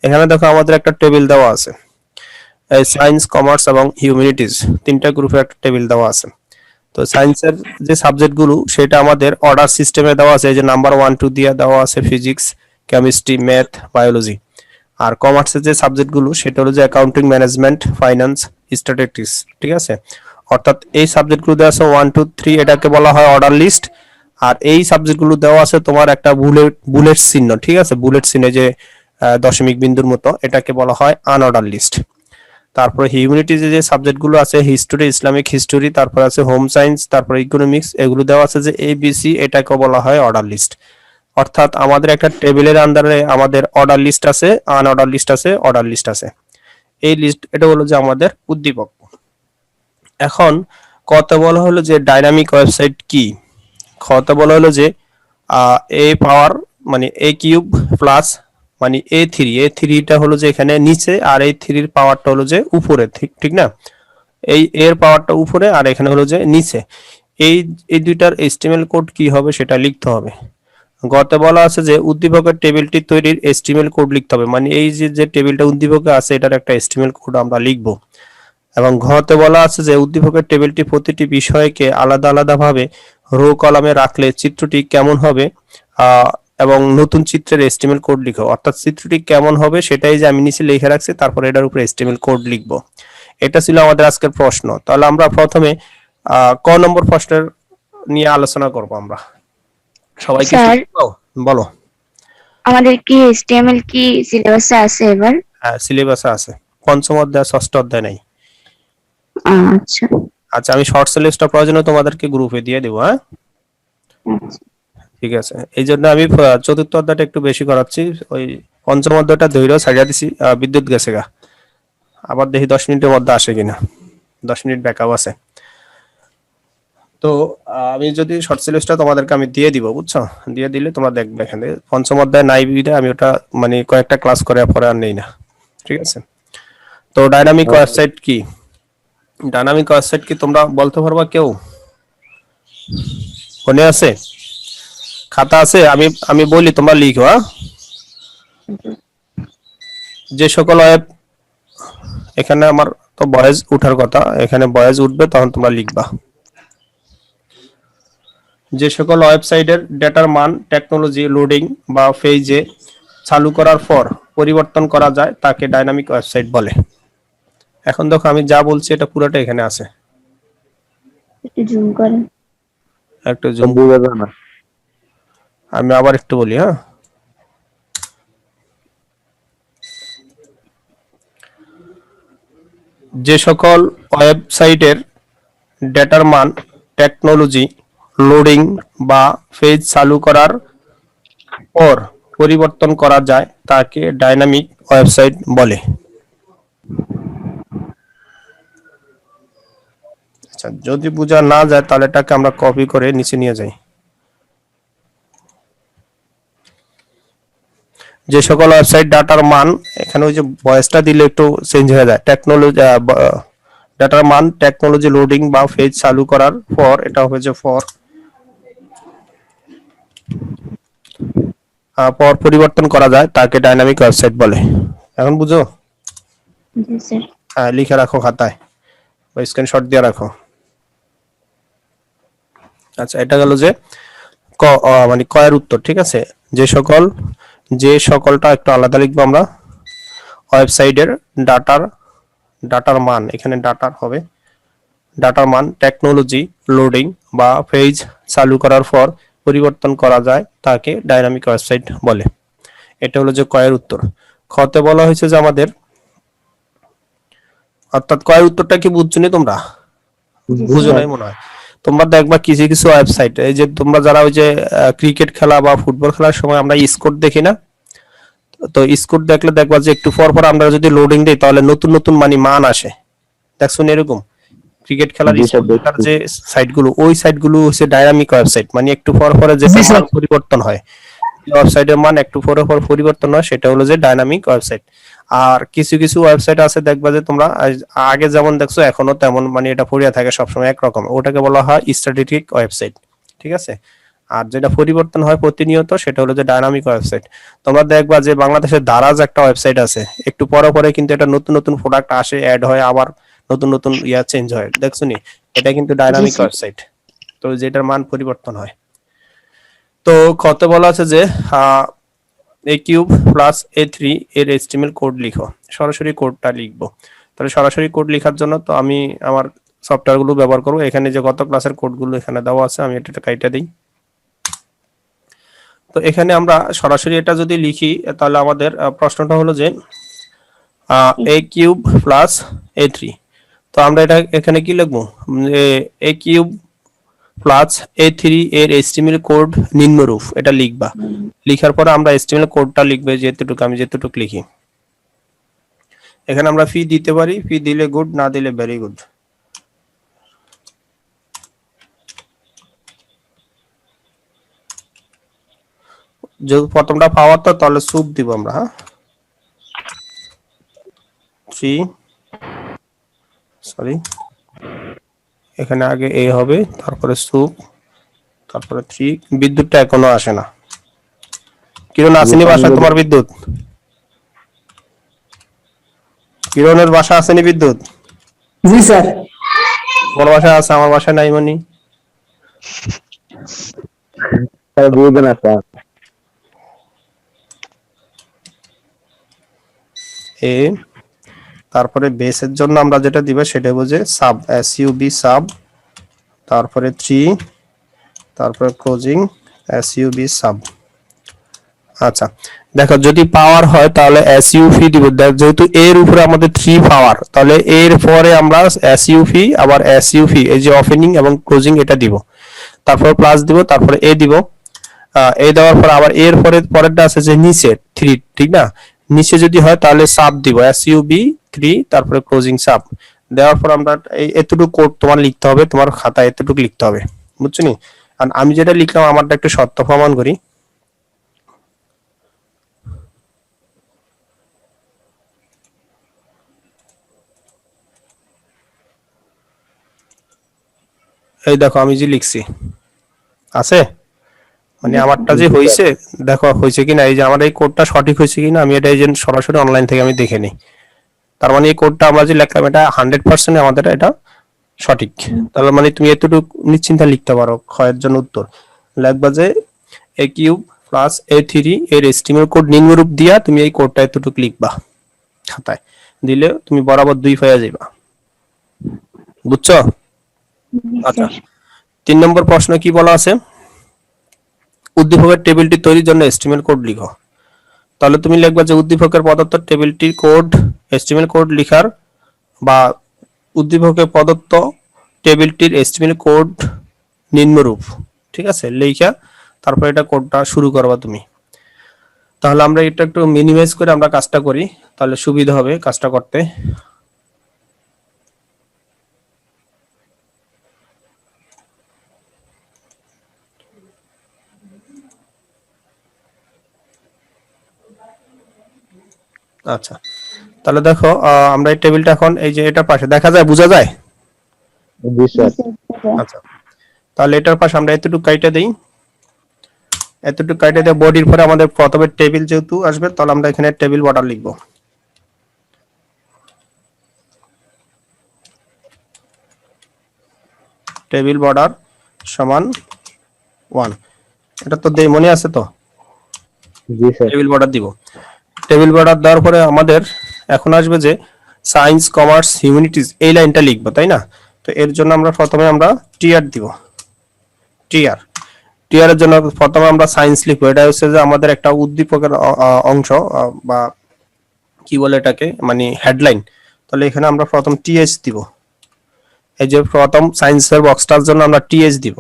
এখানে দেখো আমাদের একটা টেবিল দেওয়া আছে, এই সায়েন্স, কমার্স এবং হিউম্যানিটিজ তিনটা গ্রুপে একটা টেবিল দেওয়া আছে। তো সায়েন্সের যে সাবজেক্টগুলো সেটা আমাদের অর্ডার সিস্টেমে দেওয়া আছে, এই যে নাম্বার 1 2 দিয়ে দেওয়া আছে ফিজিক্স, কেমিস্ট্রি, ম্যাথ, বায়োলজি। আর কমার্সের যে সাবজেক্টগুলো সেটা হলো যে অ্যাকাউন্টিং, ম্যানেজমেন্ট, ফাইন্যান্স, স্ট্যাটিস্টিক্স, ঠিক আছে। অর্থাৎ এই সাবজেক্টগুলো দেওয়া আছে 1 2 3, এটাকে বলা হয় অর্ডার লিস্ট। আর এই সাবজেক্টগুলো দেওয়া আছে তোমার একটা বুলেট চিহ্ন, ঠিক আছে, বুলেট চিহ্নে যে দশমিক বিন্দুর মতো, এটাকে বলা হয় আনঅর্ডার লিস্ট। তারপরে হিউম্যানিটিজে যে সাবজেক্টগুলো আছে হিস্টোরি, ইসলামিক হিস্টোরি, তারপর আছে হোম সায়েন্স, তারপর ইকোনমিক্স, এগুলো দেওয়া আছে যে এবিসি, এটাকে বলা হয় অর্ডার লিস্ট। অর্থাৎ আমাদের একটা টেবিলের আন্ডারে আমাদের অর্ডার লিস্ট আছে, আনঅর্ডার লিস্ট আছে, অর্ডার লিস্ট আছে। এই লিস্ট এটা হলো যে আমাদের উদ্দীপক। এখন কত বলা হলো যে ডাইনামিক ওয়েবসাইট কি। কত বলা হলো যে এ পাওয়ার মানে এ কিউব প্লাস মানে এ থ্রিটা হলো যে এখানে নিচে, আর এই থ্রির পাওয়ারটা হলো যে উপরে, ঠিক ঠিক না। এই এর পাওয়ারটা উপরে আর এখানে হলো যে নিচে। এই এই দুইটার এস্টিমেল কোড কি হবে সেটা লিখতে হবে। গতে বলা আছে যে উদ্দীপকের টেবিলটি তৈরির এস্টিমেল কোড লিখতে হবে, মানে এই যে টেবিলটা উদ্দীপকে আছে এটার একটা এস্টিমেল কোড আমরা লিখব। এবং ঘতে বলা আছে যে উদ্দীপকের টেবিলটি প্রতিটি বিষয়কে আলাদা আলাদাভাবে রো কলামে রাখলে চিত্রটি কেমন হবে, আহ, এবং নতুন চিত্রের এস্টিমেল কোড লিখো। অর্থাৎ চিত্রটি কেমন হবে সেটাই যে আমি নিচে লিখে রাখছি, তারপর এটার উপরে এস্টিমেল কোড লিখবো। এটা ছিল আমাদের আজকের প্রশ্ন। তাহলে আমরা প্রথমে ক নম্বর প্রশ্নের নিয়ে আলোচনা করব আমরা। সবাই কি স্যার, শিখবো? বলো। আমাদের কি HTML কি সিলেবাসে আছে এবার? হ্যাঁ, সিলেবাসে আছে। পঞ্চম অধ্যায়, ষষ্ঠ অধ্যায় নাই। আচ্ছা আচ্ছা, আমি শর্ট সিলেবাসটা প্রয়োজনে তোমাদেরকে গ্রুপে দিয়ে দেবো, হ্যাঁ। আচ্ছা। ঠিক আছে, এই জন্য আমি চতুর্থ অধ্যায়টা একটু বেশি করাচ্ছি। ওই পঞ্চম অধ্যায়টা ধৈর্য ছাড়িয়ে দিছি, বিদ্যুৎ গেছে গা। আবার দেখি 10 মিনিটের মধ্যে আসে কিনা, 10 মিনিট ব্যাকআপ আছে। তো আমি যদি শর্ট সিলেবাসটা তোমাদেরকে আমি দিয়ে দিব, বুঝছো, দিয়ে দিলে তোমরা দেখবে এখানে পঞ্চম অধ্যায় নাই বিধে আমি ওটা মানে কয়েকটা ক্লাস করে পরে আর নেই না, ঠিক আছে। তো ডাইনামিক ওয়েবসাইট কি, ডাইনামিক ওয়েবসাইট কি তোমরা বলতে পারবা কেউ? মনে আছে? খাতা আছে? আমি আমি বলি তোমরা লিখো, হ্যাঁ। যে সকল ওয়েব, এখানে আমার তো ভয়েস উঠার কথা, এখানে ভয়েস উঠবে তখন তোমরা লিখবা। যে সকল ওয়েবসাইটের ডেটার মান টেকনোলজি লোডিং বা পেজে চালু করার পর পরিবর্তন করা যায় তাকে ডাইনামিক ওয়েবসাইট বলে। এখন দেখো আমি যা বলছি এটা পুরোটা এখানে আছে, একটু জুম করেন। একটু জুম। আমি আবার একটু বলি, হ্যাঁ। যে সকল ওয়েবসাইটের ডেটার মান টেকনোলজি লোডিং বা পেজ চালু করার পর পরিবর্তন করা যায় তাকে ডাইনামিক ওয়েবসাইট বলে। আচ্ছা, যদি বোঝা না যায় তাহলে এটাকে আমরা কপি করে নিচে নিয়ে যাই। যে সকল ওয়েবসাইট ডাটার মান, এখানে ওই যে ভয়েসটা দিলে একটু চেঞ্জ হয়ে যায়, টেকনোলজি ডাটার মান টেকনোলজি লোডিং বা পেজ চালু করার পর, এটা হবে যে পর পরিবর্তন করা যায় তাকে ডাইনামিক ওয়েবসাইট বলে। এখন বুঝো? জি স্যার। হ্যাঁ, লিখে রাখো খাতায় বা স্ক্রিনশট দিয়ে রাখো। আচ্ছা, এটা গেল যে মানে কয়ের উত্তর, ঠিক আছে। যে সকল, যে সকলটা একটু আলাদা লিখবো আমরা। ওয়েবসাইটের ডাটার, ডাটার মান, এখানে ডাটার হবে, ডাটার মান টেকনোলজি লোডিং বা পেজ চালু করার পর পরিবর্তন করা যায় তাকে ডাইনামিক ওয়েবসাইট বলে। এটা হলো যে কয়ের উত্তর। খতে বলা হয়েছে যে আমাদের, অর্থাৎ কয়ের উত্তরটা কি বুঝছো নি তোমরা? বুঝো নাই মনে হয়। তোমরা দেখবা কিছু কিছু ওয়েবসাইট, এই যে তোমরা যারা ওই যে ক্রিকেট খেলা বা ফুটবল খেলার সময় আমরা স্কোর দেখি না, তো স্কোর দেখলে দেখবা যে একটু পর পর আমরা যদি লোডিং দিই তাহলে নতুন নতুন মানে মান আসে, দেখছো না এরকম? ক্রিকেট খেলার স্কোর দেখার যে সাইটগুলো, ওই সাইটগুলো হচ্ছে ডাইনামিক ওয়েবসাইট, মানে একটু পর পরে যে মান পরিবর্তন হয়, ওয়েবসাইটের মান একটু পরে পর পরিবর্তন হয়, সেটা হলো যে ডাইনামিক ওয়েবসাইট। আর কিছু কিছু ওয়েবসাইট আছে দেখবা যে তোমরা আগে যেমন দেখছো এখনো তেমন, মানে এটা পড়িয়া থাকে সবসময় একরকম, ওটাকে বলা হয় স্ট্যাটিক ওয়েবসাইট, ঠিক আছে। আর যেটা পরিবর্তন হয় প্রতিনিয়ত সেটা হলো যে ডাইনামিক ওয়েবসাইট। তোমরা দেখবা যে বাংলাদেশের দারাজ একটা ওয়েবসাইট আছে, একটু পরে পরে কিন্তু এটা নতুন নতুন প্রোডাক্ট আসে, অ্যাড হয়, আবার নতুন নতুন চেঞ্জ হয়, দেখছো নি? এটা কিন্তু জি ডাইনামিক স্যার। ওয়েবসাইট, তো যেটার মান পরিবর্তন হয়। তো কত বলা আছে যে এ কিউব প্লাস এ থ্রি এর এস্টিমেল কোড লিখো, সরাসরি কোডটা লিখবো। তাহলে সরাসরি কোড লেখার জন্য তো আমি আমার সফটওয়্যারগুলো ব্যবহার করবো। এখানে যে গত ক্লাসের কোডগুলো এখানে দেওয়া আছে, আমি এটা কাইটা দিই। তো এখানে আমরা সরাসরি এটা যদি লিখি তাহলে আমাদের প্রশ্নটা হলো যে এ কিউব প্লাস এ থ্রি। তো আমরা এটা এখানে কি লিখবো, এ কিউব প্লাস এ থ্রি এর এস্টিমেল কোড নিম্নরূপ, এটা লিখবা। লিখার পরে আমরা এস্টিমেল কোডটা লিখবে যেতটুকু, আমি যেতটুকু লিখি। এখানে আমরা ফি দিতে পারি, ফি দিলে গুড, না দিলে ভেরি গুড। যদি প্রথমটা পাওয়ার তো তাহলে সুপ দিব আমরা, হ্যাঁ 3 সরি, এখানে আগে এ হবে, তারপরে সুপ, তারপরে 3। বিদ্যুৎটা এখনো আসে না, কিরণ আসেনি বাসায় তোমার বিদ্যুৎ? কিরণের বাসা আসেনি বিদ্যুৎ? জি স্যার। তোমার বাসায় আছে, আমার বাসায় নাই মানে? স্যার বুঝবেন না স্যার। এ তারপরে বেসের জন্য আমরা যেটা দিব সেটা হচ্ছে সাব, এসইউবি সাব, তারপরে 3, তারপরে ক্লোজিং এসইউবি সাব। আচ্ছা দেখো, যদি পাওয়ার হয় তাহলে এসইউপি দিব, যেহেতু এর উপরে আমাদের 3 পাওয়ার, তাহলে এর পরে আমরা এসইউপি আবার এসইউপি, এই যে ওপেনিং এবং ক্লোজিং এটা দিব, তারপর প্লাস দিব, তারপরে এ দিব। এ দেওয়ার পর আবার এর পরে পরেরটা আছে যে নিচে 3, ঠিক না? নিচে যদি হয় তাহলে সাব দিব, এসইউবি 3, তারপরে ক্লোজিং সাব দেওয়ার পর আমরা এই এতটুকু কোড তোমার লিখতে হবে, তোমার খাতায় এতটুকু লিখতে হবে, বুঝছো নি? আর আমি যেটা লিখলাম আমারটা একটু সত্য প্রমাণ করি। এই দেখো আমি যে লিখছি আছে, মানে আমারটা যে হয়েছে, দেখো হয়েছে কিনা, এই যে আমার এই কোডটা সঠিক হয়েছে কিনা, আমি এটা এই যে সরাসরি অনলাইন থেকে আমি দেখে নিই। তার মানে এই কোডটা আমরা যে লিখলাম এটা 100% আমাদের এটা সঠিক। তাহলে মানে তুমি এতটুকু নিশ্চিন্তে লিখতে পারো ক্ষয়ের জন্য উত্তর লিখবা যে এ কিউব প্লাস এ থ্রি এর এস্টিমেট কোড নিম্নরূপ দিয়া তুমি এই কোডটা এতটুকু লিখবা খাতায়, দিলে তুমি বরাবর 2 পেয়ে যাবা, বুঝছো? আচ্ছা 3 নম্বর প্রশ্ন কি বলা আছে, উদ্দীপকের টেবিলটি তৈরির জন্য এস্টিমেট কোড লিখো। তাহলে তুমি লিখবা যে উদ্দীপকের প্রদত্ত টেবিলটির কোড, এস্টিমেট কোড লিখার বা উদ্দীপকে প্রদত্ত টেবিলটির এস্টিমেট কোড নিম্নরূপ, ঠিক আছে? লেখা তারপর এটা কোডটা শুরু করবা তুমি। তাহলে আমরা এটা একটু মিনিমাইজ করে আমরা কাজটা করি, তাহলে সুবিধা হবে কাজটা করতে। আচ্ছা তাহলে দেখো আমরা এই টেবিলটা এখন এই যে এটার পাশে দেখা যায়, বোঝা যায়? জি স্যার। আচ্ছা তাহলে এটার পাশে আমরা এতটুকু কাইটা দেই, এতটুকু কাইটা দিয়ে বডির পরে আমাদের প্রথমে টেবিল যেহেতু আসবে, তাহলে আমরা এখানে টেবিল বর্ডার লিখব। টেবিল বর্ডার সমান 1, এটা তো দেই মনে আছে তো? জি স্যার। টেবিল বর্ডার দিব। টেবিল বর্ডার দেওয়ার পরে আমাদের এখন আসবে যে সায়েন্স কমার্স হিউম্যানিটিজ, এই লাইনটা লিখবো, তাই না? তো এর জন্য আমরা প্রথমে আমরা টিআর দিব, টিআর। টিআর এর জন্য প্রথমে আমরা সায়েন্স লিখবো, এটা হচ্ছে যে আমাদের একটা উদ্দীপকের অংশ বা কি বলে এটাকে, মানে হেডলাইন। তাহলে এখানে আমরা প্রথম টিএইচ দিব, এই যে প্রথম সায়েন্সের বক্সটার জন্য আমরা টিএইচ দিব।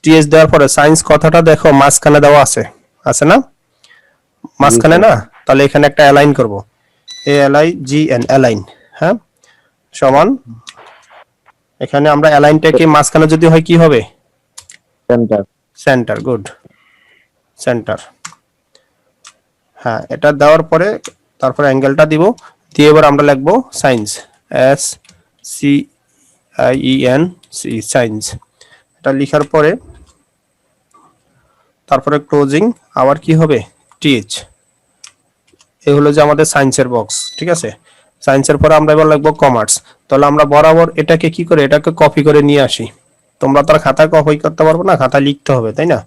টিএইচ দেওয়ার পরে সায়েন্স কথাটা দেখো মাঝখানে দেওয়া আছে, আছে না? মাঝখানে না? তাহলে এখানে একটা অ্যালাইন করব, A L I G N, align, হ্যাঁ সমান। এখানে আমরা অ্যালাইনটাকে মাঝখানে যদি হয় কি হবে? সেন্টার। Centre, good, centre. হ্যাঁ এটা দেওয়ার পরে তারপর অ্যাঙ্গেলটা দিব, দিয়ে এবার আমরা লিখবো science, S C I E N C, science. এটা লেখার পরে তারপরে ক্লোজিং আবার কি হবে টিএইচ। এই হলো যে আমাদের সায়েন্সের বক্স, ঠিক আছে। সায়েন্সের পরে আমরা এবার লিখবো কমার্স। তাহলে আমরা বরাবর এটাকে কি করে এটাকে কপি করে নিয়ে আসি। তোমরা তো আর খাতায় কপি করতে পারবো না, খাতায় লিখতে হবে, তাই না?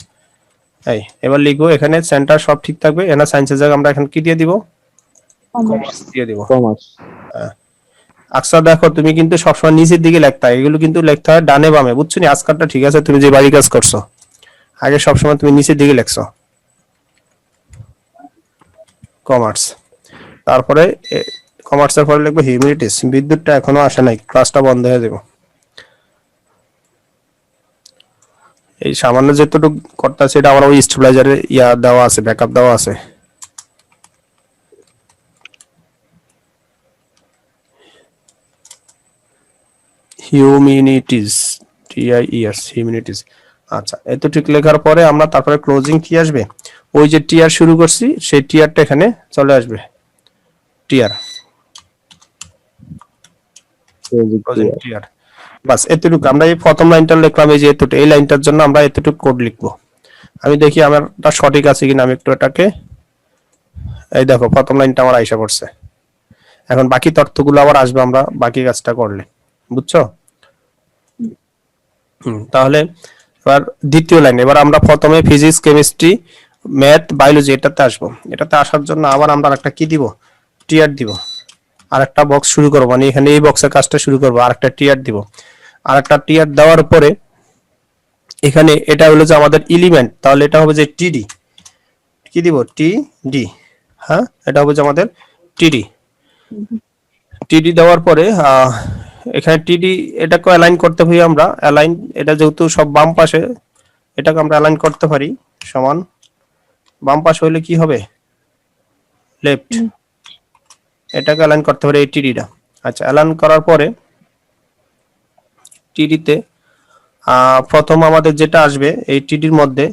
এই এবার লিখবো এখানে সেন্টার সব ঠিক থাকবে, এনা সায়েন্সের জায়গায় আমরা এখন কি দিয়ে দিব, কমার্স দিয়ে দিব। কমার্স। আচ্ছা দেখো তুমি কিন্তু সবসময় নিচের দিকে লিখতে হয়, এগুলো কিন্তু লিখতে হয় ডানে বামে, বুঝছো নি? আজকালটা ঠিক আছে, তুমি যে বাড়ি কাজ করছো আগে সবসময় তুমি নিচের দিকে লিখছো কমার্স। তারপরে কমার্সের পরে লিখবো হিউম্যানিটিস। বিদ্যুৎটা এখনো আসে নাই, ক্লাসটা বন্ধ হয়ে যাবে। এই সামান্য যেটুকু করতে আছে এটা আমার ওই স্টেবিলাইজারে ইয়া দেওয়া আছে, ব্যাকআপ দেওয়া আছে। Humanities, TIS, humanities. আচ্ছা এতটুকু লেখার পরে আমরা তারপরে ক্লোজিং কি আসবে, ওই যে টিআর শুরু করছি সেই টিআরটা এখানে চলে আসবে, টিআর, ক্লোজিং টিআর। বাস এতটুকু আমরা এই প্রথম লাইনটা লিখলাম, এই যে এতটুকু, এই লাইনটার জন্য আমরা এতটুকু কোড লিখবো। আমি দেখি আমারটা সঠিক আছে কিনা, আমি একটু এটাকে, এই দেখো প্রথম লাইনটা আমার আইসা পড়ছে। এখন বাকি তথ্যগুলো আবার আসবে আমরা বাকি কাজটা করলে, বুঝছো? তাহলে এবার দ্বিতীয় লাইন, এবার আমরা প্রথমে ফিজিক্স, কেমিস্ট্রি, ম্যাথ, বায়োলজি এটাতে আসবো। এটাতে আসার জন্য আবার আমরা একটা কি দিব, টিআর দিব। আরেকটা বক্স শুরু করবো, মানে এখানে এই বক্সের কাজটা শুরু করবো, আরেকটা টিআর দিব। আরেকটা টিআর দেওয়ার পরে এখানে এটা হলো যে আমাদের এলিমেন্ট, তাহলে এটা হবে যে টিডি, কি দিব টিডি, হ্যাঁ এটা হবে যে আমাদের টিডি। টিডি দেওয়ার পরে এখানে টিডি এটাকে অ্যালাইন করতে পারি আমরা, অ্যালাইন, এটা যেহেতু সব বাম পাশে এটাকে আমরা অ্যালাইন করতে পারি সমান, বাম পাশে হইলে কি হবে লেফট, এটাকে অ্যালাইন করতে পারি এই টিডিটা। আচ্ছা অ্যালাইন করার পরে টিডিতে প্রথম আমাদের যেটা আসবে এই টিডির মধ্যে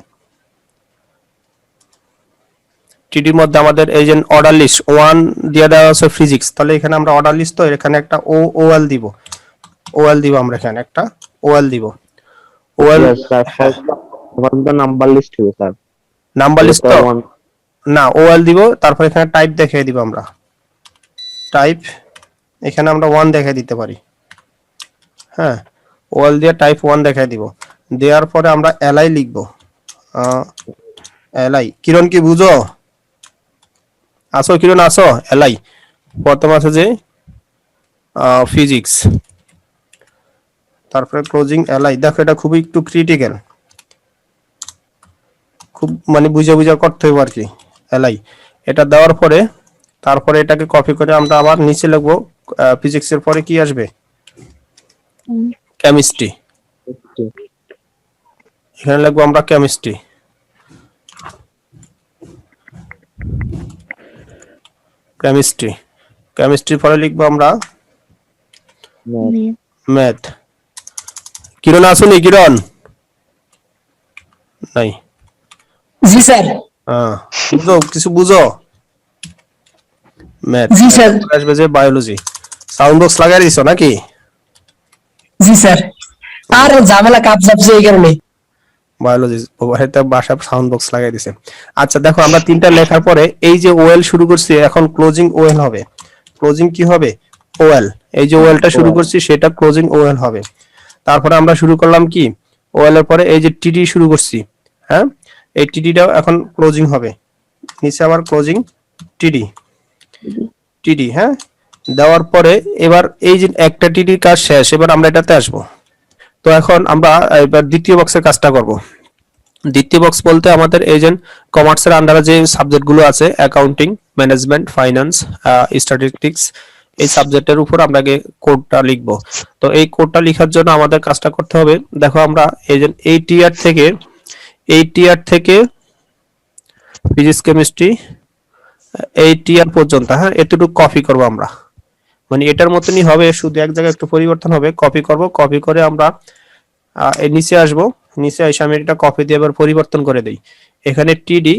আমাদের এই যে অর্ডার লিস্ট 1 দিয়ে দেওয়া আছে ফিজিক্স, তাহলে এখানে আমরা অর্ডার লিস্ট, তো এখানে একটা ওএল দিব, আমরা এখানে একটা ওএল দিব। ওএল নাম্বার লিস্ট হবে স্যার, নাম্বার লিস্ট তো না, ওএল দিব, তারপর এখানে টাইপ দেখিয়ে দিব আমরা, টাইপ এখানে আমরা 1 দেখিয়ে দিতে পারি, হ্যাঁ ওএল দিয়ে টাইপ 1 দেখিয়ে দিব। দেওয়ার পরে আমরা এলআই লিখব, এলআই, কিরণ কি বুঝো? আসো কিরণ আসো, এলআই প্রথম আছে যে ফিজিক্স, তারপরে ক্লোজিং এলআই। দেখো এটা খুবই একটু ক্রিটিক্যাল, খুব মানে বুঝে করতে হবে আর কি। এলআই এটা দেওয়ার পরে তারপরে এটাকে কপি করে আমরা আবার নিচে লিখবো, ফিজিক্সের পরে কি আসবে, কেমিস্ট্রি, এখানে লিখবো আমরা কেমিস্ট্রি, কেমিস্ট্রির পরে লিখবো আমরা ম্যাথ। কিরণ আসুনি, কিরণ নাই? জি স্যার। বুঝো কিছু বুঝো? ম্যাথ। জি স্যার। আসবে যে বায়োলজি। সাউন্ড বক্স লাগাই দিছো নাকি? জি স্যার। আর ঝামেলা কাপ চাপছে এই কারণে। বায়োলজি হয়তো বাসা সাউন্ড বক্স লাগাই দিছে। আচ্ছা দেখো আমরা তিনটা লেখার পরে এই যে ওএল শুরু করছি, এখন ক্লোজিং ওএল হবে। ক্লোজিং কি হবে, ওএল। এই যে ওএলটা শুরু করছি সেটা ক্লোজিং ওএল হবে। তারপরে আমরা শুরু করলাম কি, ওএল এর পরে এই যে টিডি শুরু করছি, হ্যাঁ এই টিডিটাও এখন ক্লোজিং হবে, নিচে আবার ক্লোজিং টিডি, হ্যাঁ দেওয়ার পরে এবার এই যে একটা টিডির কাজ শেষ, এবার আমরা এটাতে আসবো। তো এখন আমরা এবার দ্বিতীয় বক্সের কাজটা করব। দ্বিতীয় বক্স বলতে আমাদের এই যে কমার্সের আন্ডারে যে সাবজেক্টগুলো আছে, অ্যাকাউন্টিং, ম্যানেজমেন্ট, ফাইন্যান্স, স্ট্যাটিস্টিক্স, এই সাবজেক্টের উপর আমরা কোডটা লিখব। তো এই কোডটা লেখার জন্য আমাদের কাজটা করতে হবে, দেখো আমরা এই যে এই টিআর থেকে ফিজিক্স, কেমিস্ট্রি এই টিআর পর্যন্ত, হ্যাঁ এতটুকু কপি করব আমরা, মানে এটার মতনই হবে, শুধু এক জায়গায় একটু পরিবর্তন হবে। কপি করব, কপি করে আমরা এই নিচে আসব, নিচে এসে আমি এটা কপি দিয়ে আবার পরিবর্তন করে দেই। এখানে টিডি,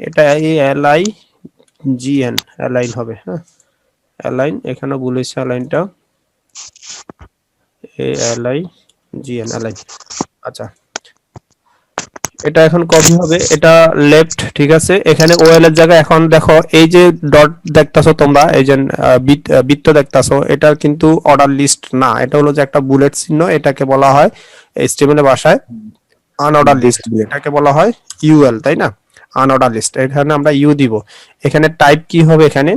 এটা এই এলআই জিএন অ্যালাইন হবে, হ্যাঁ অ্যালাইন, এখানে ভুল হয়েছে অ্যালাইনটা, এ এলআই জিএন অ্যালাইন। আচ্ছা এটা এখন কপি হবে, এটা লেফট, ঠিক আছে। এখানে ওএল এর জায়গায় এখন দেখো এই যে ডট দেখতাছো তোমরা, এই যে বৃত্ত দেখতাছো, এটা কিন্তু অর্ডার লিস্ট না, এটা হলো যে একটা বুলেট চিহ্ন, এটাকে বলা হয় এইচটিএমএল ভাষায় আনঅর্ডার লিস্ট, এটাকে বলা হয় ইউএল, তাই না? আনঅর্ডার লিস্ট, এখানে আমরা ইউ দিব। এখানে টাইপ কি হবে, এখানে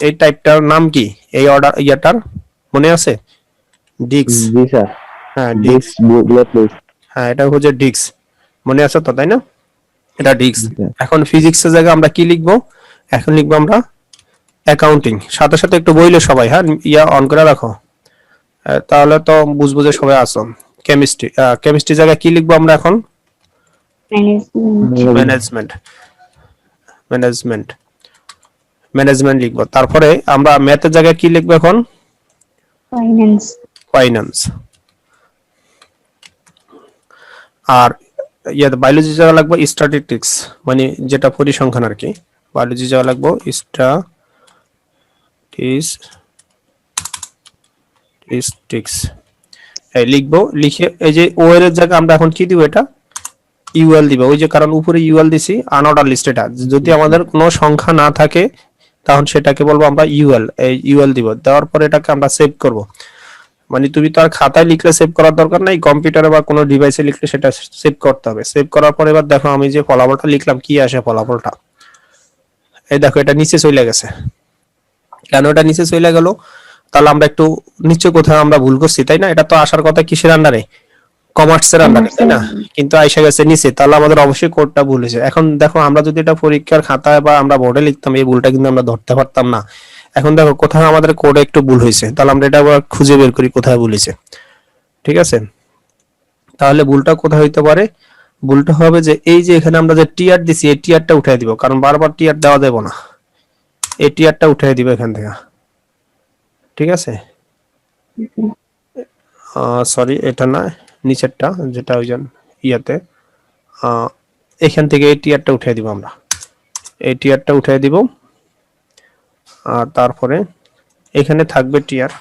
এই টাইপটার নাম কি, এই অর্ডার ইয়াটার মনে আছে? ডিক্স। জি স্যার। হ্যাঁ ডিক্স ডিক্স, বুলেট লিস্ট। হ্যাঁ এটা হচ্ছে ডিক্স, মনে আছে তো, তাই না? এটা ডিক্স। জি স্যার। এখন ফিজিক্সের জায়গায় আমরা কি লিখবো? এখন লিখবো আমরা অ্যাকাউন্টিং। সাথে সাথে একটু বইলে সবাই, হ্যাঁ ইয়া অন করে রাখো, তাহলে তো বুঝবো যে সবাই আসো। কেমিস্ট্রি, কেমিস্ট্রি জায়গায় কি লিখবো আমরা এখন? ম্যানেজমেন্ট, ম্যানেজমেন্ট, ম্যানেজমেন্ট, ম্যানেজমেন্ট লিখবো। তারপরে আমরা ম্যাথের জায়গায় কি লিখবো এখন? Finance, finance. আর ইয়াতে বায়োলজি জায়গা লাগবে স্ট্যাটিস্টিক্স, মানে যেটা পরিসংখ্যান আর কি। বায়োলজি জায়গা লাগবে স্ট্যাটিস্টিক্স, এই লিখবো। লিখে এই যে ওএল এর জায়গা আমরা এখন কি দিব, এটা ইউএল দিব, ওই যে কারণ উপরে ইউএল দিছি আনঅর্ডার লিস্ট। এটা যদি আমাদের কোনো সংখ্যা না থাকে তখন সেটাকে বলবো আমরা ইউএল, এই ইউএল দিব। দেওয়ার পরে এটাকে আমরা সেভ করব, মানে তুমি তো আর খাতায় লিখলে সেভ করার দরকার নাই, কম্পিউটারে বা কোনো ডিভাইসে লিখলে সেটা সেভ করতে হবে। সেভ করার পরে এবার দেখো আমি যে ফলাফলটা লিখলাম কি আসে ফলাফলটা, এই দেখো এটা নিচে চলে গেছে। কেন এটা নিচে চলে গেল? তাহলে আমরা একটু নিচে কোথাও আমরা ভুল করছি, তাই না? এটা তো আসার কথা কিসের আন্ডারে? কমার্সের আন্ডারে, তাই না? কিন্তু আইসা গেছে নিচে, তাহলে আমাদের অবশ্যই কোডটা ভুল হয়েছে। এখন দেখো আমরা যদি এটা পরীক্ষার খাতায় বা আমরা বোর্ডে লিখতাম, এই ভুলটা কিন্তু আমরা ধরতে পারতাম না। এখন দেখো কোথাও আমাদের কোডে একটু ভুল হয়েছে, তাহলে আমরা এটা আবার খুঁজে বের করি কোথায় ভুল হয়েছে, ঠিক আছে? তাহলে ভুলটা কোথায় হইতে পারে? ভুলটা হবে যে এই যে এখানে আমরা যে টিআর দিছি, এই টিআরটা উঠাই দিব, কারণ বারবার টিআর দেওয়া যাবে না, এই টিআরটা উঠাই দিব এখান থেকে, ঠিক আছে? সরি এটা না, নিচেরটা যেটা ওই যে ইয়াতে, এখান থেকে এই টিআরটা উঠিয়ে দিব আমরা, এই টিআরটা উঠিয়ে দিব। আর তারপরে এখানে থাকবে টিআর,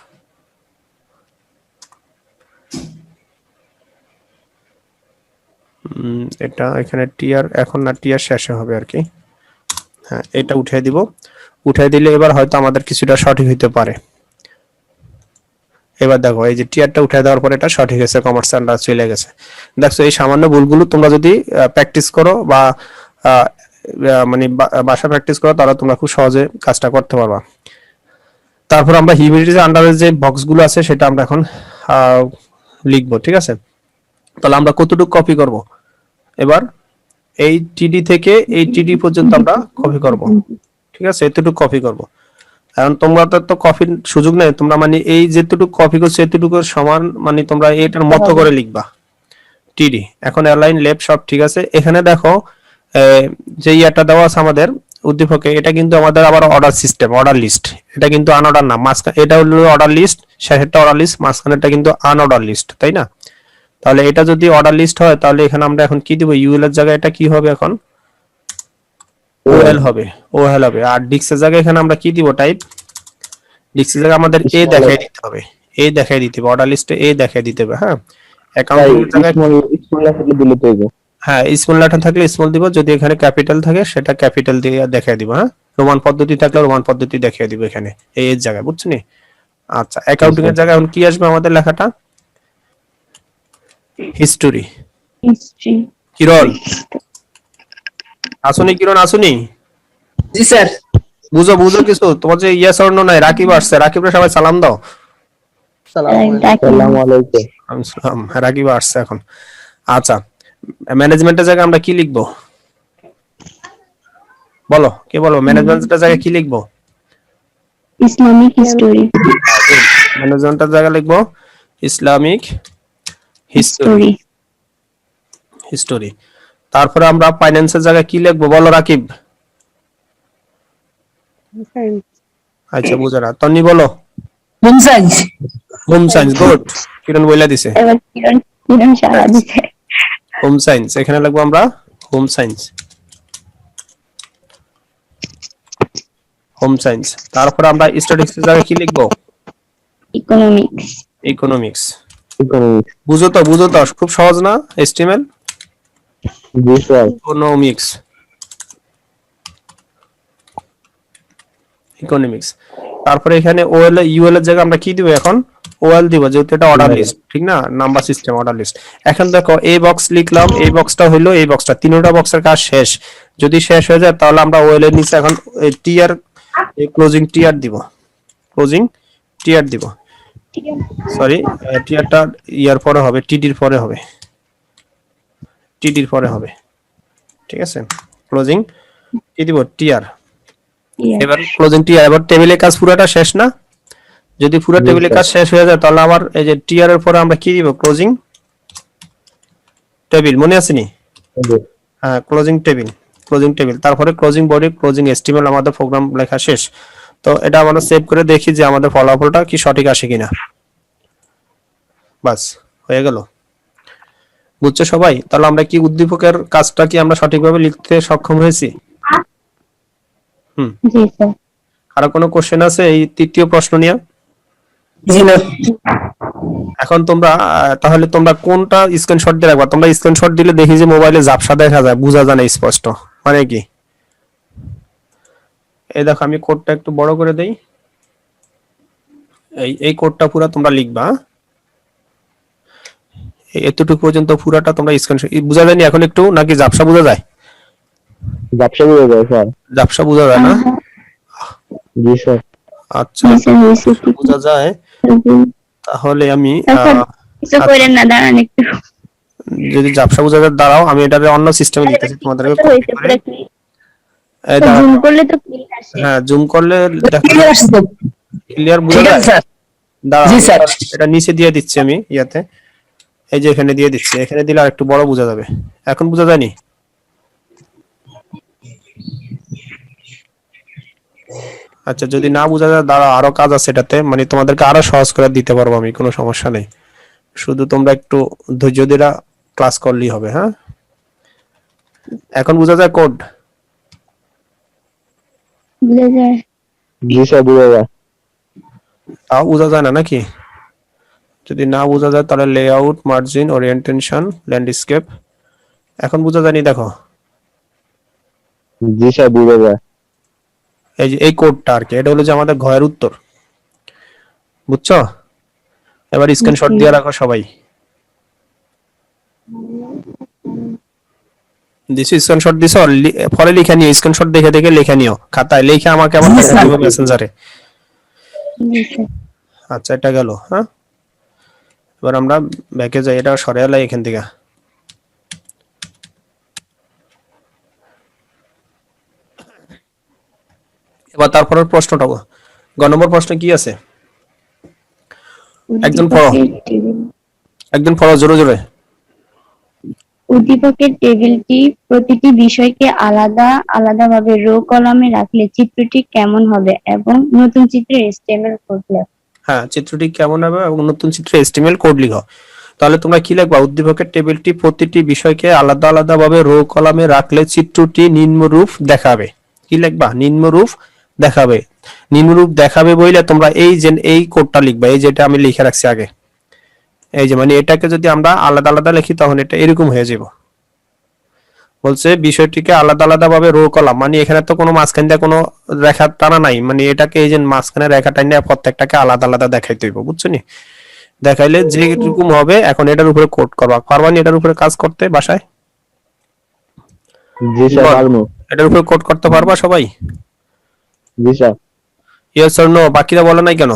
এটা এখানে টিআর এখন না, টিআর শেষে হবে আর কি। হ্যাঁ এটা উঠিয়ে দিব, উঠিয়ে দিলে এবার হয়তো আমাদের কিছুটা সঠিক হইতে পারে। এবার দেখো এই যে টিআরটা উঠিয়ে দেওয়ার পরে এটা সঠিক হয়েছে, কমার্স আন্ডার চলে গেছে। দেখছো এই সামান্য ভুলগুলো তোমরা যদি প্র্যাকটিস করো বা মানে বাসা প্র্যাকটিস করো, তাহলে তোমরা খুব সহজে কাজটা করতে পারবা। তারপর আমরা হিউম্যানিটিজ আন্ডারে যে বক্সগুলো আছে সেটা আমরা এখন লিখবো, ঠিক আছে? তাহলে আমরা কতটুকু কপি করব এবার? এই টিডি থেকে এই টিডি পর্যন্ত আমরা কপি করব, ঠিক আছে? এতটুকু কপি করব। এখন তোমরা তো কপির সুযোগ নেই, তোমরা মানে এই যেটুকু কপি করছো এতটুকু সমান, মানে তোমরা এটার মতো করে লিখবা টিডি। এখন অ্যালাইন লেফট সব ঠিক আছে। এখানে দেখো যে ইয়াটা দেওয়া আছে আমাদের উদ্দীপকে, এটা কিন্তু আমাদের আবার অর্ডার সিস্টেম, অর্ডার লিস্ট। এটা কিন্তু আনঅর্ডার না, মাঝখানে এটা হলো অর্ডার লিস্ট, শেষেরটা অর্ডার লিস্ট, মাঝখানেরটা কিন্তু আনঅর্ডার লিস্ট, তাই না? তাহলে এটা যদি অর্ডার লিস্ট হয় তাহলে এখানে আমরা এখন কি দিব? ইউএল এর জায়গায় এটা কি হবে এখন? ওএল হবে, ওএল হবে। আর ডিক্সের জায়গায় এখানে আমরা কি দিব? টাইপ। ডিক্সের জায়গায় আমাদের এ দেখাই দিতে হবে, এ দেখাই দিতে হবে, অর্ডার লিস্টে এ দেখাই দিতে হবে। হ্যাঁ অ্যাকাউন্টিং এর জায়গায় স্মল লেটার দিলে তো হইব। হ্যাঁ স্মল লেটার থাকলে স্মল দিব, যদি এখানে ক্যাপিটাল থাকে সেটা ক্যাপিটাল দিয়ে দেখাই দিব। হ্যাঁ রোমান পদ্ধতি থাকলে রোমান পদ্ধতি দেখিয়ে দিব এখানে এই এর জায়গায়, বুঝছো নি? আচ্ছা অ্যাকাউন্টিং এর জায়গায় এখন কি আসবে আমাদের লেখাটা? হিস্টোরি। হিস্ট্রি, কিরণ আসুনি, কিরণ আসুনি? জি স্যার। বুঝো বুঝো কিছু? তোমার যে ইয়েস অর নো নাই, রাকিব আসছে, রাকিবরে সবাই সালাম দাও। আসসালামু আলাইকুম। আমি সালাম, রাকিব আসছে এখন। আচ্ছা ম্যানেজমেন্টের জায়গায় আমরা কি লিখবো বলো, কে বলো? ম্যানেজমেন্টের জায়গায় কি লিখবো? ইসলামিক হিস্টোরি, ম্যানেজমেন্টের জায়গায় লিখবো ইসলামিক হিস্টোরি, হিস্টোরি, হিস্টোরি। তারপরে আমরা ফাইন্যান্সের জায়গায় কি লিখবো বলো রাকিব? আচ্ছা বুঝো না, তন্নি বলো। Home science. Home science, good. Kiran বইলা দিছে এবার কিরণ, কিরণ সারা দিছে। হোম সায়েন্স, এখানে লিখবো আমরা হোম সায়েন্স, হোম সায়েন্স। তারপরে আমরা স্ট্যাটিস্টিক্স এর জায়গায় কি লিখবো? জি স্যার। Economics, economics. তারপরে এখানে ওএল ইউএল এর জায়গায় আমরা কি দিব এখন? ওএল দিব, যেহেতু এটা অর্ডার লিস্ট, ঠিক না? Number system order list. এখন দেখো এই বক্স লিখলাম, এই বক্সটা হইলো, এই বক্সটা, তিনটা বক্সের কাজ শেষ। যদি শেষ হয়ে যায় তাহলে আমরা ওএল এর নিচে এখন টিআর, ক্লোজিং টিআর দিব, ক্লোজিং টিআর দিব। সরি, টিআরটা ইয়ার পরে হবে, টিডির পরে হবে, টিডির পরে হবে, ঠিক আছে? ক্লোজিং কি দিব? টিআর। এবার ক্লোজিং টিআর, এবার টেবিলের কাজ পুরোটা শেষ না? যদি পুরো জি, টেবিলের স্যার। কাজ শেষ হয়ে যায় তাহলে আবার এই যে টিআর এর পরে আমরা কি দিব? ক্লোজিং টেবিল, মনে আছে নি? জি। হ্যাঁ, ক্লোজিং টেবিল, ক্লোজিং টেবিল। তারপরে ক্লোজিং বডি, ক্লোজিং এসটিএমএল, আমাদের প্রোগ্রাম লেখা শেষ। তো এটা আমরা সেভ করে দেখি যে আমাদের ফলাফলটা কি সঠিক আসে কিনা। বাস, হয়ে গেল। বুঝছো সবাই? তাহলে আমরা কি উদ্দীপকের কাজটা কি আমরা সঠিকভাবে লিখতে সক্ষম হয়েছি? জি স্যার। আর কোনো কোশ্চেন আছে এই তৃতীয় প্রশ্ন নিয়ে? জি না। এখন তোমরা তাহলে তোমরা কোনটা স্ক্রিনশট দিয়ে রাখবা? তোমরা স্ক্রিনশট দিলে দেখি যে মোবাইলে ঝাপসা দেখা যায়, বোঝা যায় না স্পষ্ট, মানে কি? এই দেখো আমি কোডটা একটু বড় করে দেই। এই কোডটা পুরো তোমরা লিখবা, এতটুকু পর্যন্ত পুরাটা তোমরা স্ক্রিনশট। বোঝা যায়নি এখন একটু, নাকি ঝাপসা বোঝা যায়? ব্যবসা করে যায় স্যার। ঝাপসা বোঝা যায় না? জি স্যার। আচ্ছা, জি স্যার, হয়েছে কি? বোঝা যায়। তাহলে আমি স্যার, কিছু করেন না, দাঁড়ান একটু। যদি ঝাপসা বোঝা যায় দাঁড়াও, আমি এটা অন্য সিস্টেমে লিখতেছি তোমাদেরকে কপি হয়েছে করে। পুরো ক্লিয়ার। এই দাঁড়াও, জুম করলে তো ক্লিয়ার আসে। হ্যাঁ জুম করলে দেখা ক্লিয়ার আসছে তো। ক্লিয়ার বোঝা ঠিক যায়। আছে স্যার। দাঁড়াও, জি স্যার। এটা নিচে দিয়ে দিচ্ছি আমি ইয়াতে, এই যে এখানে দিয়ে দিচ্ছি, এখানে দিলে আর একটু বড় বোঝা যাবে। এখন বোঝা যায়নি? আচ্ছা, যদি না বোঝা যায় দাঁড়াও, আরো কাজ আছে এটাতে, মানে তোমাদেরকে আরো সহজ করে দিতে পারবো আমি, কোনো সমস্যা নেই। শুধু তোমরা একটু ধৈর্য ধরে ক্লাস করলেই হবে, হ্যাঁ? এখন বোঝা যায় কোড? বুঝা যায়। জি স্যার, বুঝা যায়। তাও বোঝা যায় না নাকি? যদি না বোঝা যায় তাহলে লেআউট, মার্জিন, ওরিয়েন্টেশন, ল্যান্ডস্কেপ। এখন বোঝা যায়নি? দেখো জি স্যার, বুঝা যায়। এই যে এই কোডটা আর কি, এটা হলো যে আমাদের ঘয়ের উত্তর, বুঝছো? এবার স্ক্রিনশট দিয়ে রাখো সবাই। দিছো স্ক্রিনশট দিছো? পরে লিখে নিও, স্ক্রিনশট দেখে দেখে লিখে নিও খাতায়, লিখে আমাকে আবার পাঠিয়ে দিও মেসেঞ্জারে। জি স্যার। আচ্ছা, এটা গেল, হ্যাঁ? এবার আমরা ব্যাকে যাই, এটা সরে এলাই এখান থেকে। এবার তারপরের প্রশ্নটা, গ নম্বর প্রশ্ন কি আছে? একজন পড়ো, উদ্দীপকের টেবিল। একজন পড়ো জোরে জোরে। উদ্দীপকের টেবিলটি প্রতিটি বিষয়কে আলাদা আলাদাভাবে রো কলামে রাখলে চিত্রটি কেমন হবে এবং নতুন চিত্রে HTML কোড লেখো। হ্যাঁ, চিত্রটি কেমন হবে এবং নতুন চিত্রে HTML কোড লিখো। তাহলে তোমরা কি লিখবা? উদ্দীপকের টেবিলটি প্রতিটি বিষয়কে আলাদা আলাদাভাবে রো কলামে রাখলে চিত্রটি নিম্নরূপ দেখাবে। কি লিখবা? নিম্নরূপ দেখাবে। নিম্নরূপ দেখাবে বইলে তোমরা এই যে এই কোডটা লিখবা, এই যেটা আমি লিখে রাখছি আগে, এই যে, মানে এটাকে যদি আমরা আলাদা আলাদা লিখি তখন এটা এরকম হয়ে যাবে। বলছে বিষয়টিকে আলাদা আলাদা ভাবে রো কলাম, মানে এখানে তো কোনো মাঝখান দিয়ে কোনো রেখা টানা নাই, মানে এটাকে এই যে মাঝখানে রেখা টানা প্রত্যেকটাকে আলাদা আলাদা দেখাইতে হইব, বুঝছো নি? দেখাইলে যেরকম হবে, এখন এটার উপরে কোড করবা, পারবানি এটার উপরে কাজ করতে বাসায়? জি স্যার, পারবো। এটার উপরে কোড করতে পারবা সবাই? জি স্যার। Yes or no? বাকিরা বলে নাই কেন?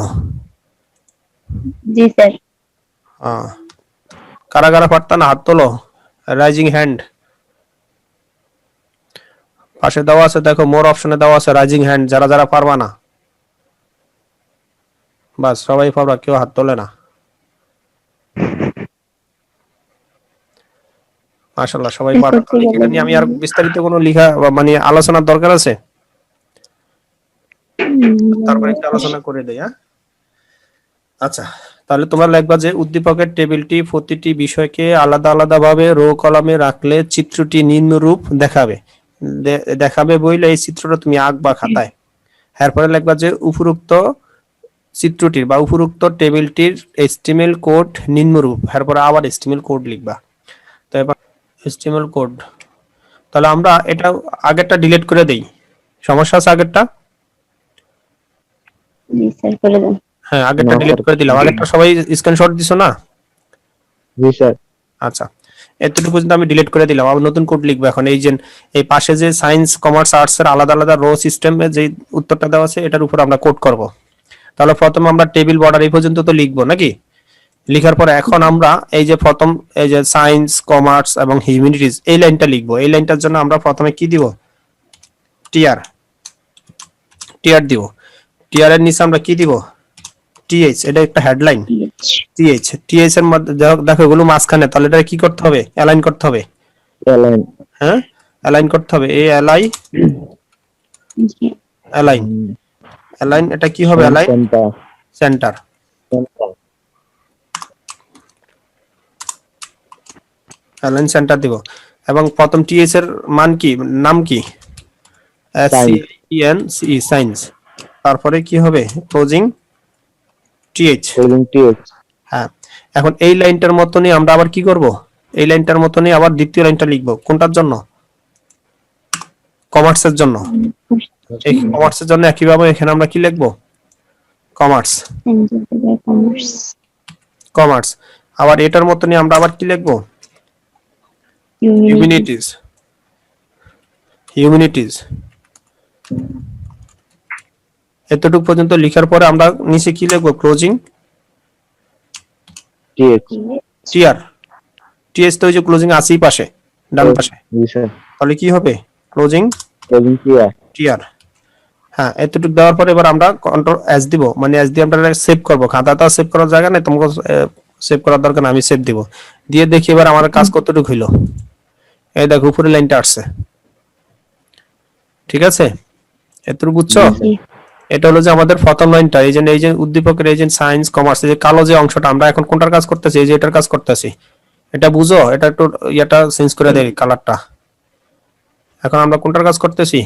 জি স্যার। কারা কারা পারতা না হাত তোলো, রাইজিং হ্যান্ড। পাশে দেওয়া আছে, দেখো মোর অপশনে দেওয়া আছে রাইজিং হ্যান্ড, যারা যারা পারবা না। বাস, সবাই পারবা, কেউ হাত তোলে না। মাশাআল্লাহ, সবাই পারো। তাহলে এটা নিয়ে আমি আর বিস্তারিত কোনো লিখা বা মানে আলোচনার দরকার আছে? তারপরে একটু আলোচনা করে দেই, হ্যাঁ? আচ্ছা, তাহলে তোমরা লিখবা যে উদ্দীপকের টেবিলটি প্রতিটি বিষয়কে আলাদা আলাদা ভাবে রো কলামে রাখলে চিত্রটি নিম্নরূপ দেখাবে। দেখাবে বইলে এই চিত্রটা তুমি আঁকবা খাতায়। এরপরে লিখবা যে উপরোক্ত চিত্রটির বা উপরোক্ত টেবিলটির HTML কোড নিম্নরূপ, এরপরে আবার HTML কোড লিখবা। তো এবার HTML কোড তাহলে আমরা এটা আগেরটা ডিলিট করে দেই, সমস্যা আছে আগেরটা? জি স্যার করে দেন। হ্যাঁ আগেরটা না, ডিলিট স্যার। করে দিলাম, আগেরটা সবাই স্ক্রিনশট দিছো না? জি স্যার। আচ্ছা, এতটুকু পর্যন্ত আমি ডিলিট করে দিলাম। আবার নতুন কোড লিখবো এখন। এই যে এই পাশে যে সায়েন্স কমার্স আর্টস এর আলাদা আলাদা রো সিস্টেমে যে উত্তরটা দেওয়া আছে এটার উপর আমরা কোড করব। তাহলে প্রথমে আমরা টেবিল বর্ডার এই পর্যন্ত তো লিখবো নাকি? লিখার পরে এখন আমরা এই যে প্রথম এই যে সায়েন্স কমার্স এবং হিউম্যানিটিজ এই লাইনটা লিখবো। এই লাইনটার জন্য আমরা প্রথমে কি দিব? টিআর, টিআর দিব। টিআর এর নিচে আমরা কি দিব? টিএইচ, এটা একটা হেডলাইন। টিএইচ, টিএইচ এর মধ্যে দেখো এগুলো মাঝখানে, তাহলে এটা কি করতে হবে? অ্যালাইন করতে হবে। অ্যালাইন। হ্যাঁ অ্যালাইন করতে হবে, এ এলআই জি অ্যালাইন। অ্যালাইন এটা কি হবে? Align centre. Centre, align centre দিব। এবং প্রথম টিএস এর মান কি, নাম কি? SCENCE science. তারপরে কি হবে? Closing TH. Closing TH. হ্যাঁ, এখন এই লাইনটার মতনই আমরা আবার কি করব? এই লাইনটার মতনই আবার দ্বিতীয় লাইনটা লিখব। কোনটার জন্য? কমার্সের জন্য। এই কমার্সের জন্য একইভাবে এখানে আমরা কি লিখব? Commerce, commerce. কমার্স। আবার এটার মতনই আমরা আবার কি লিখব? Humanities, humanities. এতটুকু পর্যন্ত লিখার পরে আমরা নিচে কি লিখব? Closing TH. টিআর। টিএস তো ওই যে ক্লোজিং আছেই পাশে, ডান পাশে। জি স্যার। তাহলে কি হবে? Closing closing TR. টিআর। হ্যাঁ, এতটুকু দেওয়ার পরে এবার আমরা কন্ট্রোল এস দিব, মানে এস দিয়ে আমরা সেভ করব। খাতাটা সেভ করার জায়গা নেই, তোমাকে সেভ করার দরকার না, আমি সেভ দিব। দিয়ে দেখি এবার আমার কাজ কতটুকু হইলো। এই দেখো উপরে লাইনটা আসছে, ঠিক আছে? এতটুকু বুঝছো? এটা হলো যে আমাদের প্রথম লাইনটা। এই যে উদ্দীপকের এই যে সায়েন্স কমার্স এই যে কালো যে অংশটা, আমরা এখন কোনটার কাজ করতেছি? এই যে এটার কাজ করতেছি। এটা বুঝো, এটা একটু এটা চেঞ্জ করে দেই কালারটা। এখন আমরা কোনটার কাজ করতেছি?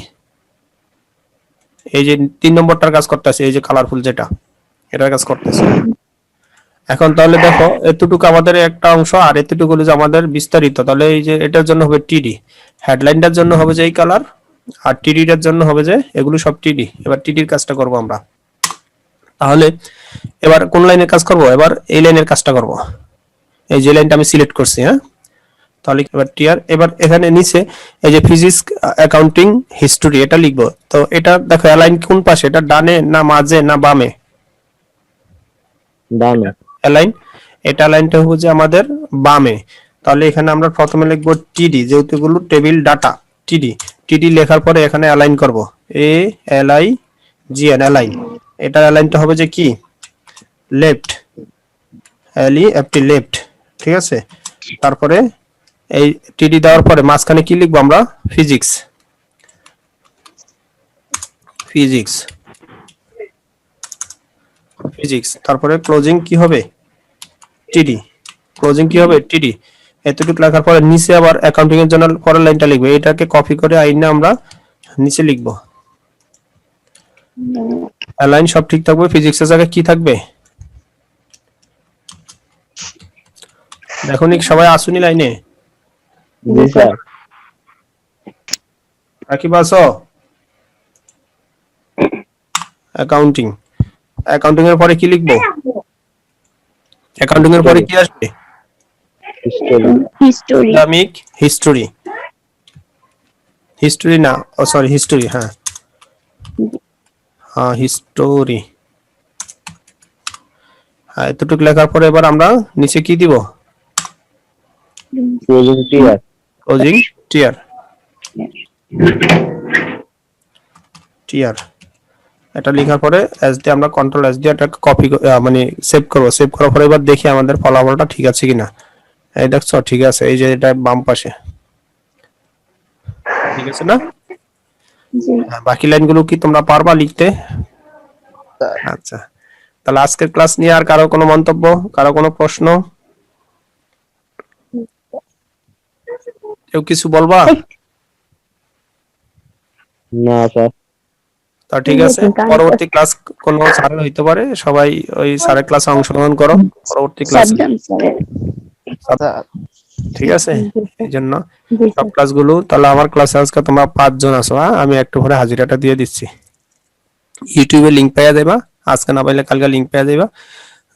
এই যে 3 নম্বরটার কাজ করতেছি, এই যে কালারফুল যেটা, এটার কাজ করতেছি। এখন তাহলে দেখো এতটুকু আমাদের একটা অংশ, আর এতটুকু হলো যে আমাদের বিস্তারিত। তাহলে এই যে এটার জন্য হবে টিডি, হেডলাইনটার জন্য হবে যে এই কালার, আর টিডিটার জন্য হবে যে এগুলো সব টিডি। এবার টিডির কাজটা করব আমরা। তাহলে এবার কোন লাইনের কাজ করব? এবার এই লাইনের কাজটা করব, এই যে লাইনটা আমি সিলেক্ট করছি। হ্যাঁ, তাহলে এবার টিআর। এবার এখানে নিচে এই যে ফিজিক্স অ্যাকাউন্টিং হিস্টরি এটা লিখবো। তো এটা দেখো অ্যালাইন কোন পাশে? এটা ডানে না মাঝে না বামে? ডানে। অ্যালাইন, এটা লাইনটা হবে যে আমাদের বামে। তাহলে এখানে আমরা প্রথমে লিখবো টিডি, যেহেতু এগুলো টেবিল ডাটা। টিডি, টিডি লেখার পরে এখানে অ্যালাইন করব, A L I G N, align. এটা অ্যালাইনটা হবে যে কি? Left, L E F T, left, ঠিক আছে? তারপরে এই টিডি দেওয়ার পরে মাঝখানে কি লিখবো আমরা? Physics, physics, physics. তারপরে ক্লোজিং কি হবে? টিডি, ক্লোজিং কি হবে? টিডি। এতটুকু লেখার পরে নিচে আবার অ্যাকাউন্টিং এর জন্য পরের লাইনটা লিখবো। এটাকে কপি করে আইনে আমরা নিচে লিখবো। অ্যালাইন সব ঠিক থাকবে, ফিজিক্সের জায়গায় কি থাকবে? দেখো নিক সবাই আসুনি লাইনে? জি স্যার। রাকিব আসো? অ্যাকাউন্টিং, অ্যাকাউন্টিং এর পরে কি লিখবো? অ্যাকাউন্টিং এর পরে কি আসবে? History. History. Islamic history, history না, ও সরি হিস্টোরি, হ্যাঁ হ্যাঁ হিস্টোরি। হ্যাঁ, এতটুকু লেখার পরে এবার আমরা নিচে কি দিব? Closing TR. Closing TR, TR. এটা লেখার পরে এস দিয়ে আমরা কন্ট্রোল এস দিয়ে এটা কপি মানে সেভ করব। সেভ করার পরে এবার দেখি আমাদের ফলাফলটা ঠিক আছে কিনা। এই দেখছো ঠিক আছে, এই যে এটা বাম পাশে ঠিক আছে না? জি হ্যাঁ, বাকি লাইনগুলো কি তোমরা পারবা লিখতে? আচ্ছা, তাহলে আজকের ক্লাস নিয়ে আর কারো কোনো মন্তব্য, কারো কোনো প্রশ্ন, কেউ কিছু বলবা? না স্যার। তা ঠিক আছে, পরবর্তী ক্লাস কোন স্যারের হইতে পারে, সবাই ওই স্যারের ক্লাসে অংশগ্রহণ করো পরবর্তী ক্লাসে। সাবধান স্যার। ঠিক আছে? জি স্যার। এই জন্য জি সব স্যার। ক্লাসগুলো তাহলে আমার ক্লাসে আজকে তোমরা 5 জন আছো, হ্যাঁ? আমি একটু পরে হাজিরাটা দিয়ে দিচ্ছি। ইউটিউবে লিংক পাইয়া দেবা, আজকে না পাইলে কালকে লিংক পাইয়া দেবা।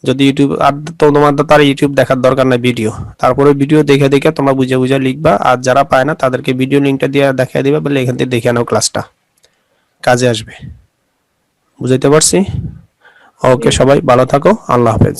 যদি ইউটিউব আর তো তোমার তো তার ইউটিউব দেখার দরকার নাই, ভিডিও তারপরে ভিডিও দেখে দেখে তোমরা বুঝে বুঝে লিখবা, আর যারা পায় না তাদেরকে ভিডিও লিংকটা দিয়ে দেখাই দিবা, বলে এখান থেকে দেখে নাও, ক্লাসটা কাজে আসবে। বুঝাইতে পারছি? ওকে, সবাই ভালো থাকো, আল্লাহ হাফেজ।